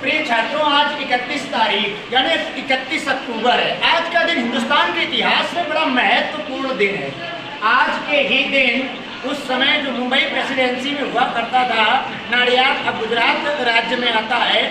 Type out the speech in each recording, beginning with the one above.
प्रिय छात्रों, आज 31 तारीख यानी 31 अक्टूबर है। आज का दिन हिंदुस्तान के इतिहास में बड़ा महत्वपूर्ण दिन है। आज के ही दिन उस समय जो मुंबई प्रेसिडेंसी में हुआ करता था, नाडियाद अब गुजरात राज्य में आता है,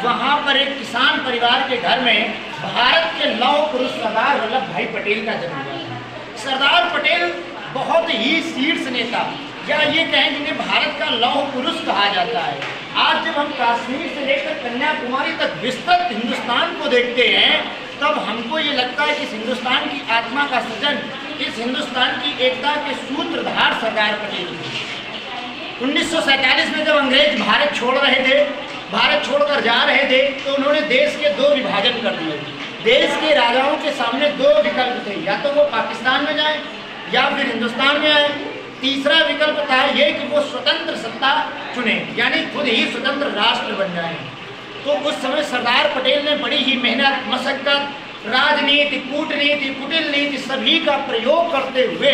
वहाँ पर एक किसान परिवार के घर में भारत के लौह पुरुष सरदार वल्लभ भाई पटेल का जन्म हुआ। सरदार पटेल बहुत ही शीर्ष नेता, या ये कहें जिन्हें भारत का लौह पुरुष कहा जाता है। आज जब हम कश्मीर से लेकर कन्याकुमारी तक विस्तृत हिंदुस्तान को देखते हैं, तब हमको ये लगता है कि इस हिंदुस्तान की आत्मा का सृजन, इस हिंदुस्तान की एकता के सूत्रधार सरदार पटेल थे। 1947 में जब अंग्रेज भारत छोड़ रहे थे, भारत छोड़कर जा रहे थे, तो उन्होंने देश के दो विभाजन कर दिए। देश के राजाओं के सामने दो विकल्प थे, या तो वो पाकिस्तान में जाएं या फिर हिंदुस्तान में आए। तीसरा विकल्प था ये कि वो स्वतंत्र सत्ता चुने, यानी खुद ही स्वतंत्र राष्ट्र बन जाए। तो उस समय सरदार पटेल ने बड़ी ही मेहनत, मशक्कत, राजनीति, कूटनीति, कुटिल नीति सभी का प्रयोग करते हुए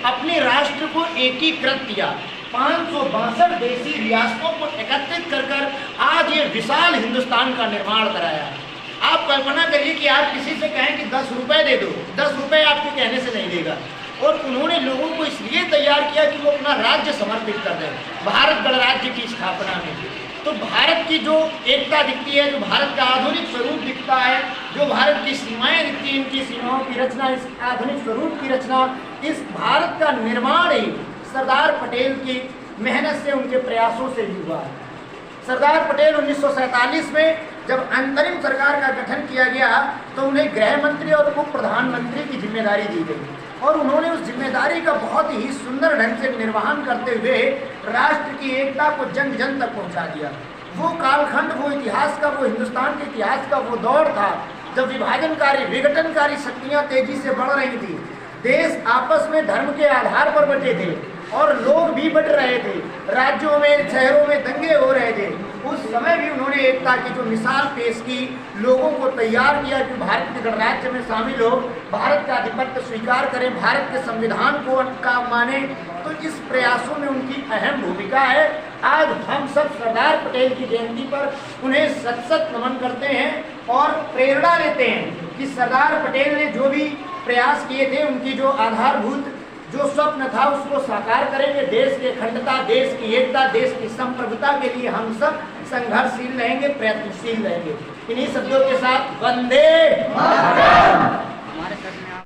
अपने राष्ट्र को एकीकृत किया। 562 देशी रियासतों को एकत्रित कर आज ये विशाल हिंदुस्तान का निर्माण कराया। आप कल्पना करिए कि आप किसी से कहें कि 10 रुपए दे दो, 10 रुपए आपके कहने से नहीं देगा। और उन्होंने लोगों को इसलिए तैयार किया कि वो अपना राज्य समर्पित कर दें भारत गणराज्य की स्थापना में। तो भारत की जो एकता दिखती है, जो भारत का आधुनिक स्वरूप दिखता है, जो भारत की सीमाएं दिखती हैं, इनकी सीमाओं की रचना, इस आधुनिक स्वरूप की रचना, इस भारत का निर्माण ही सरदार पटेल की मेहनत से, उनके प्रयासों से हुआ है। सरदार पटेल 1947 में जब अंतरिम सरकार का गठन किया गया, तो उन्हें गृह मंत्री और उप प्रधानमंत्री की जिम्मेदारी दी गई, और उन्होंने उस जिम्मेदारी का बहुत ही सुंदर ढंग से निर्वहन करते हुए राष्ट्र की एकता को जन जन तक पहुंचा दिया। वो कालखंड, वो इतिहास का, वो हिंदुस्तान के इतिहास का वो दौर था जब विभाजनकारी, विघटनकारी शक्तियां तेजी से बढ़ रही थी। देश आपस में धर्म के आधार पर बटे थे और लोग भी बट रहे थे, राज्यों में, शहरों में दंगे हो रहे थे। उस समय भी उन्होंने एकता की जो मिसाल पेश की, लोगों को तैयार किया कि भारत के गणराज्य में शामिल हो, भारत का आधिपत्य स्वीकार करें, भारत के संविधान को का माने। तो इस प्रयासों में उनकी अहम भूमिका है। आज हम सब सरदार पटेल की जयंती पर उन्हें सत सत नमन करते हैं और प्रेरणा लेते हैं कि सरदार पटेल ने जो भी प्रयास किए थे, उनकी जो आधारभूत जो स्वप्न था, उसको साकार करेंगे। देश की अखंडता, देश की एकता, देश की संप्रभुता के लिए हम सब संघर्षशील रहेंगे, प्रयत्नशील रहेंगे। इन्हीं शब्दों के साथ वंदे मातरम।